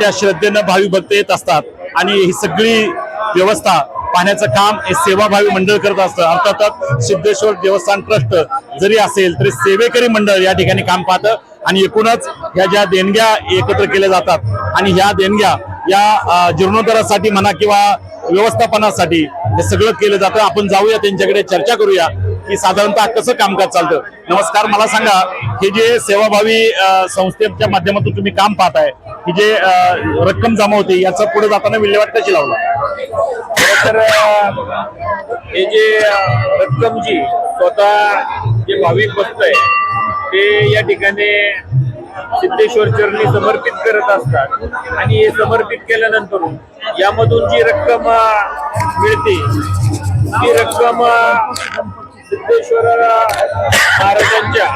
मोठ्या श्रद्धेनं भाविक भक्त येत असतात आणि ही सगळी व्यवस्था पाहण्याचं काम हे सेवाभावी मंडळ करत असतं। अर्थातच सिद्धेश्वर देवस्थान ट्रस्ट जरी असेल तरी सेवेकरी मंडळ या ठिकाणी काम पाहतं आणि एकूणच ह्या ज्या देणग्या एकत्र केल्या जातात आणि ह्या देणग्या या जीर्णोद्धारासाठी म्हणा किंवा व्यवस्थापनासाठी हे सगळं केलं जातं। आपण जाऊया त्यांच्याकडे चर्चा करूया की साधारणतः कसं कामकाज चालतं। नमस्कार, मला सांगा हे जे सेवाभावी संस्थेच्या माध्यमातून तुम्ही काम पाहताय ही जे रक्कम जमा होते याचा पुढे जाताना विल्हेवाट कशी लावला? तर हे जे रक्कम जी स्वतः जे भाविक भक्त आहे ते या ठिकाणी सिद्धेश्वर चरणी समर्पित करत असतात आणि हे समर्पित केल्यानंतर यामधून जी रक्कम मिळते ती रक्कम सिद्धेश्वर महाराजांच्या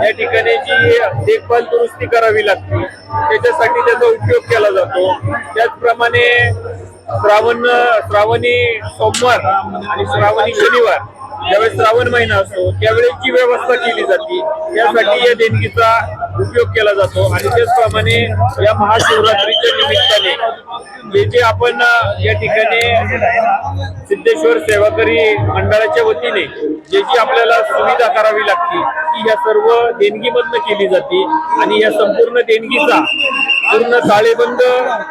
या ठिकाणी जी देखभाल दुरुस्ती करावी लागते त्याच्यासाठी त्याचा उपयोग केला जातो। त्याचप्रमाणे श्रावणी सोमवार आणि श्रावणी शनिवार ज्यावेळेस श्रावण महिना असतो त्यावेळेस जी व्यवस्था केली जाते त्यासाठी या देणगीचा उपयोग केला जातो। आणि त्याचप्रमाणे या महाशिवरात्रीच्या निमित्ताने जे आपण या ठिकाणी सिद्धेश्वर सेवाकरी मंडळाच्या वतीने जे आपल्याला सुविधा करावी लागते ती या सर्व देणगीमधनं केली जाते आणि या संपूर्ण देणगीचा पूर्ण ताळेबंद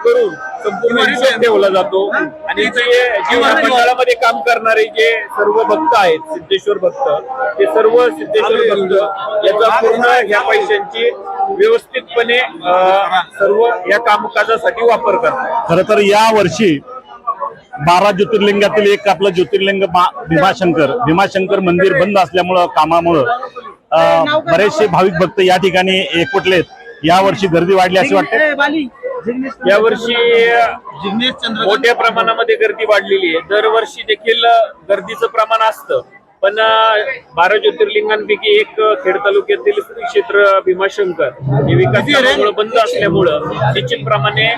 करून संपूर्ण हिशोब ठेवला जातो। आणि जे मंडळामध्ये काम करणारे जे सर्व भक्त आहेत सिद्धेश्वर भक्त ते सर्व सिद्धेश्वर भक्त याचा पूर्ण ह्या पैशांची व्यवस्थितपणे सर्व या कामकाजासाठी वापर करतात। खरं तर या वर्षी 12 ज्योतिर्लिंगातील एक आपलं ज्योतिर्लिंग भीमाशंकर मंदिर बंद असल्यामुळं कामामुळं बरेचसे भाविक भक्त या ठिकाणी एकवटलेत। या वर्षी गर्दी वाढली अशी वाटते? या वर्षी मोठ्या प्रमाणामध्ये गर्दी वाढलेली आहे। दरवर्षी देखील गर्दीचं प्रमाण असतं पण 12 ज्योतिर्लिंगांपैकी एक खेड तालुक्यातील श्री क्षेत्र भीमाशंकर हे विकास कामामुळे बंद असल्यामुळं निश्चितप्रमाणे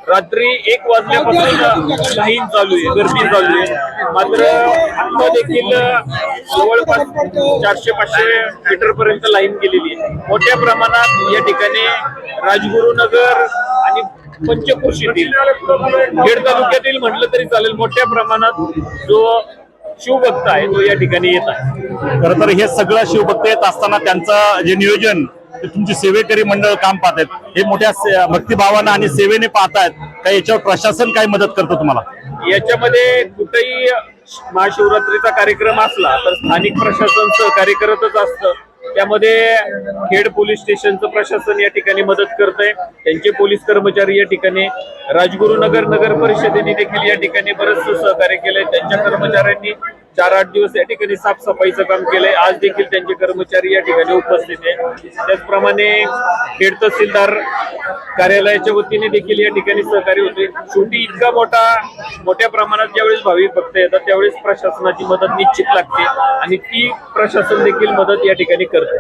रात्री 1 वाजल्यापासून लाईन चालू आहे, गर्दी चालू आहे। मात्र आता देखील जवळपास 400-500 मीटर पर्यंत लाईन गेलेली आहे। मोठ्या प्रमाणात या ठिकाणी राजगुरुनगर आणि पंचक्रोशीतील खेड तालुक्यातील म्हटलं तरी चालेल मोठ्या प्रमाणात जो शिवभक्त आहे तो या ठिकाणी येत आहे। खरं तर हे सगळं शिवभक्त येत असताना त्यांचं जे नियोजन तुमची सेवेकरी मंडळ काम पाहतायत हे मोठ्या भक्तिभावानं आणि सेवेने पाहतायत का याच्यावर प्रशासन काय मदत करतं तुम्हाला? याच्यामध्ये कुठेही महाशिवरात्रीचा कार्यक्रम असला तर स्थानिक प्रशासन सहकार्य करतच असतं। त्यामध्ये खेड पोलीस स्टेशनचं प्रशासन या ठिकाणी मदत करतंय, त्यांचे पोलीस कर्मचारी या ठिकाणी, राजगुरुनगर नगर परिषदेने देखील या ठिकाणी बरंच सहकार्य केलंय। त्यांच्या कर्मचाऱ्यांनी 4-8 दिवस या ठिकाणी साफसफाईचं काम केलंय। आज देखील त्यांचे कर्मचारी या ठिकाणी उपस्थित आहेत। त्याचप्रमाणे खेड तहसीलदार कार्यालयाच्या वतीने देखील या ठिकाणी सहकार्य होते। शेवटी इतका मोठ्या प्रमाणात ज्यावेळेस भाविक भक्त येतात त्यावेळेस प्रशासनाची मदत निश्चित लागते आणि ती प्रशासन देखील मदत या ठिकाणी करते।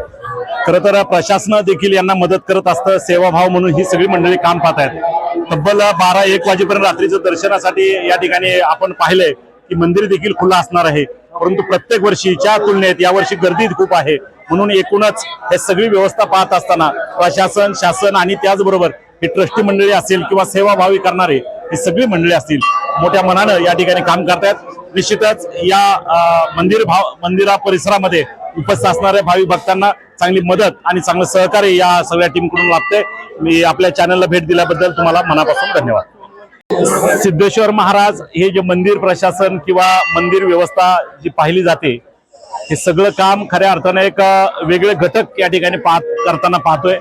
खरं तर प्रशासन देखील यांना मदत करत असतं। सेवाभाव म्हणून ही सगळी मंडळी काम पाहत आहेत। तब्बल 12-1 वाजेपर्यंत रात्रीचं दर्शनासाठी या ठिकाणी आपण पाहिलंय की मंदिर देखील खुलं असणार आहे, परंतु प्रत्येक वर्षीच्या तुलनेत यावर्षी गर्दी खूप आहे। म्हणून एकूणच हे सगळी व्यवस्था पाहत असताना प्रशासन, शासन आणि त्याचबरोबर हे ट्रस्टी मंडळी असेल किंवा सेवाभावी करणारे ही सगळी मंडळी असतील मोठ्या मनानं या ठिकाणी काम करतायत। निश्चितच या मंदिरा परिसरामध्ये उपस्थित असणाऱ्या भाविक भक्तांना चांगली मदत आणि चांगलं सहकार्य या सगळ्या टीमकडून लाभते। मी आपल्या चॅनलला भेट दिल्याबद्दल तुम्हाला मनापासून धन्यवाद। सिद्धेश्वर महाराज हे जे मंदिर प्रशासन किंवा मंदिर व्यवस्था जी पाहिली जाते हे सगळं काम खऱ्या अर्थाने एक वेगळे घटक या ठिकाणी करताना पाहतोय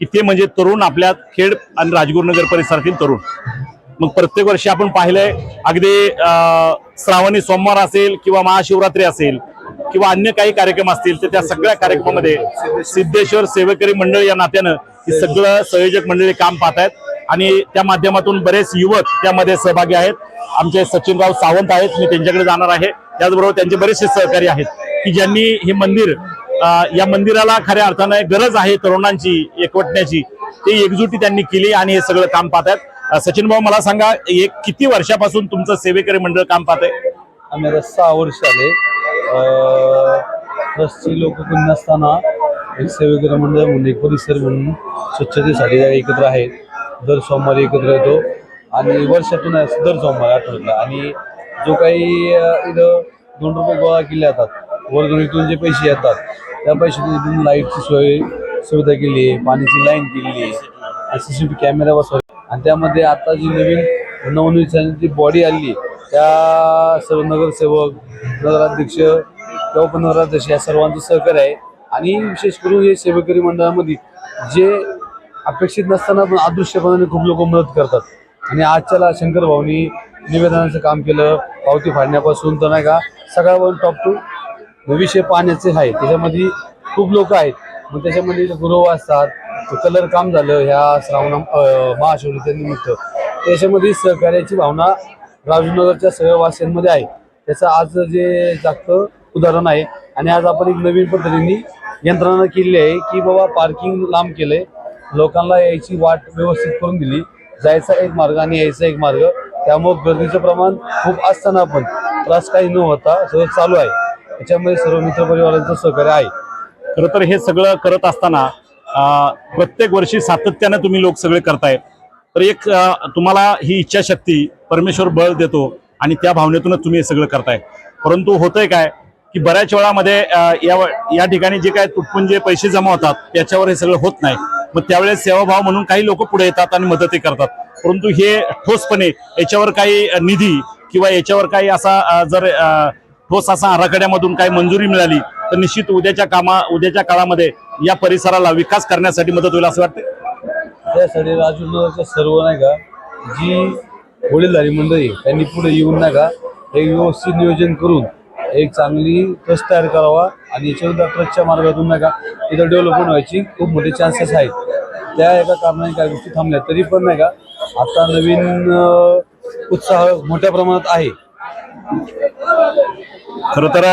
की ते म्हणजे तरुण, आपल्या खेड आणि राजगुरुनगर परिसरातील तरुण। मग प्रत्येक वर्षी आपण पाहिलंय अगदी श्रावणी सोमवार असेल किंवा महाशिवरात्री असेल किंवा अन्य काही कार्यक्रम असतील तर त्या सगळ्या कार्यक्रमामध्ये सिद्धेश्वर सेवेकरी मंडळ या नात्यानं हे सगळं संयोजक मंडळी काम पाहतायत आणि त्या माध्यमातून बरेच युवक त्यामध्ये सहभागी आहेत। आमचे सचिनराव सावंत आहेत, मी त्यांच्याकडे जाणार आहे। त्याचबरोबर त्यांचे बरेचसे सहकारी आहेत की ज्यांनी हे मंदिर या मंदिराला खऱ्या अर्थाने गरज आहे तरुणांची एकवटण्याची, ते एकजुटी त्यांनी केली आणि हे सगळं काम पाहतात। सचिन भाऊ, मला सांगा किती वर्षापासून तुमचं सेवेकरी मंडळ काम पाहतंय? आम्ही 6 वर्ष आले। ट्रस्टची लोक कोणी नसताना एक सेवेकरी मंडळ म्हणून एक परिसर म्हणून स्वच्छतेसाठी एकत्र आहेत दर सोमवारी एकत्र येतो आणि वर्षातून दर सोमवारी आठवड्याला. आणि जो काही इथं 2 रुपये गोळा केले जातात, वर्गणीतून जे पैसे येतात त्या पैशातून लाईटची सुविधा केली आहे, पाण्याची लाईन केलेली आहे, CCTV कॅमेरा बसवला. आणि त्यामध्ये आता जी नवीन नवनिर्मित जी बॉडी आली त्या सर्व नगरसेवक, नगराध्यक्ष किंवा उपनगराध्यक्ष या सर्वांचं सहकार्य आहे. आणि विशेष करून हे सेवेकरी मंडळामध्ये जे अपेक्षित नसताना पण अदृश्यपणाने खूप लोक मदत करतात. आणि आजच्याला शंकर भाऊनी निवेदनाचं काम केलं, पावती फाडण्यापासून तर नाही का सगळ्यावर टॉप टू विषय पाण्याचे आहे, त्याच्यामध्ये खूप लोक आहेत. मग त्याच्यामध्ये गुरव असतात, कलर काम झालं ह्या महाशिवरात्रीच्या निमित्त, त्याच्यामध्ये सहकार्याची भावना राजूनगरच्या सगळ्या वासियांमध्ये आहे. त्याचं आज जे जागतं उदाहरण आहे. आणि आज आपण एक नवीन पद्धतीने यंत्रणा केलेली आहे की बाबा पार्किंग लांब केलंय, लोकांना यायची वाट व्यवस्थित करून दिली, जायचा एक मार्ग आणि यायचा एक मार्ग. त्यामुळे गर्दीचं प्रमाण खूप असताना पण त्रास काही न होता सगळं चालू आहे. त्याच्यामध्ये सर्व मित्रपरिवारांचं सहकार्य आहे. खरं तर हे सगळं करत असताना प्रत्येक वर्षी सातत्याने तुम्ही लोक सगळे करताय, तर एक तुम्हाला ही इच्छाशक्ती परमेश्वर बळ देतो आणि त्या भावनेतूनच तुम्ही हे सगळं करताय. परंतु होतंय काय की बऱ्याच वेळामध्ये या ठिकाणी जे काय तुटपुंजे पैसे जमा होतात त्याच्यावर हे सगळं होत नाही. मग त्यावेळेस सेवाभाव म्हणून काही लोक पुढे येतात आणि मदतही करतात. परंतु हे ठोसपणे याच्यावर काही निधी किंवा याच्यावर काही असा जर ठोस असा आराखड्यामधून काही मंजुरी मिळाली तर निश्चित उद्याच्या काळामध्ये या परिसराला विकास करण्यासाठी मदत होईल असं वाटतं. त्यासाठी राजूनगरच्या सर्व नाही का जी वडीलधारी मंडळी त्यांनी पुढे येऊन नाही का एक व्यवस्थित नियोजन करून एक चांगली ट्रस्ट तयार करावा. आणि याच्यानंतर ट्रस्टच्या मार्गातून नाही का इथं डेव्हलपमेंट व्हायची खूप मोठे चान्सेस आहेत. त्या एका कारणाने काही गोष्टी थांबल्या तरी पण नाही का आता नवीन उत्साह मोठ्या प्रमाणात आहे. खरं तर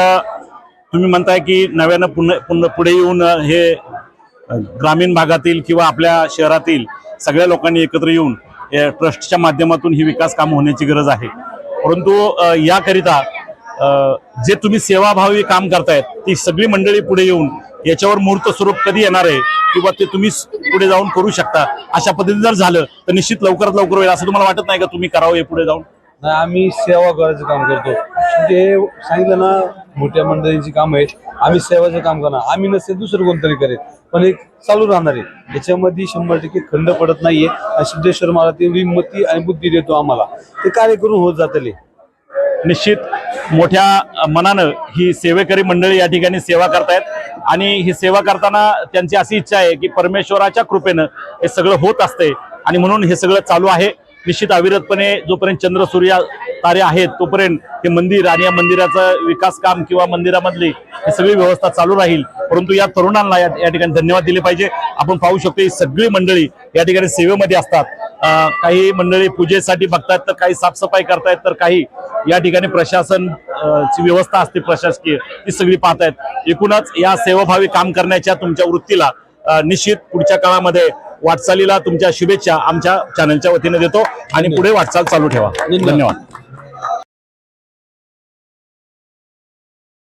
तुम्ही म्हणताय की नव्यानं पुढे येऊन हे ग्रामीण भागातील किंवा आपल्या शहरातील सगळ्या लोकांनी एकत्र येऊन ट्रस्टच्या माध्यमातून ही विकास काम होण्याची गरज आहे. परंतु याकरिता जे तुम्ही सेवाभावी काम करतायत ती सगळी मंडळी पुढे येऊन याच्यावर मूर्त स्वरूप कधी येणार आहे किंवा ते तुम्ही पुढे जाऊन करू शकता अशा पद्धतीने जर झालं तर निश्चित लवकरात लवकर होईल असं तुम्हाला वाटत नाही का तुम्ही करावं हे पुढे जाऊन? नाही, आम्ही सेवा करायचं काम करतो. ते सांगितलं ना मोठ्या मंडळींची काम आहेत, आम्ही सेवाचं काम करणार. आम्ही नसेल दुसरं कोणतरी करेल पण एक चालू राहणार आहे. याच्यामध्ये 100% खंड पडत नाहीये. आणि सिद्धेश्वर महाराज तेवढी मती आणि बुद्धी देतो आम्हाला, ते कार्य करून होत जातले. निश्चित मोठ्या मनानं ही सेवेकरी मंडळी या ठिकाणी सेवा करतायत आणि ही सेवा करताना त्यांची अशी इच्छा आहे की परमेश्वराच्या कृपेनं हे सगळं होत असते आणि म्हणून हे सगळं चालू आहे. निश्चित अविरतपणे जोपर्यंत चंद्र सूर्य तारे आहेत तोपर्यंत हे मंदिर आणि या मंदिराचं विकास काम किंवा मंदिरामधली ही सगळी व्यवस्था चालू राहील. परंतु या तरुणांना या ठिकाणी धन्यवाद दिले पाहिजे. आपण पाहू शकतो ही सगळी मंडळी या ठिकाणी सेवेमध्ये असतात. काही मंडळी पूजेसाठी बघतात तर काही साफसफाई करतायत तर काही या ठिकाणी प्रशासन ची व्यवस्था असते प्रशासकीय ती सगळी पाहतायत. एकूणच या सेवाभावी काम करण्याच्या तुमच्या वृत्तीला निश्चित पुढच्या काळामध्ये वाटचालीला तुमच्या शुभेच्छा आमच्या चॅनलच्या वतीने देतो आणि पुढे वाटचाल चालू ठेवा. धन्यवाद.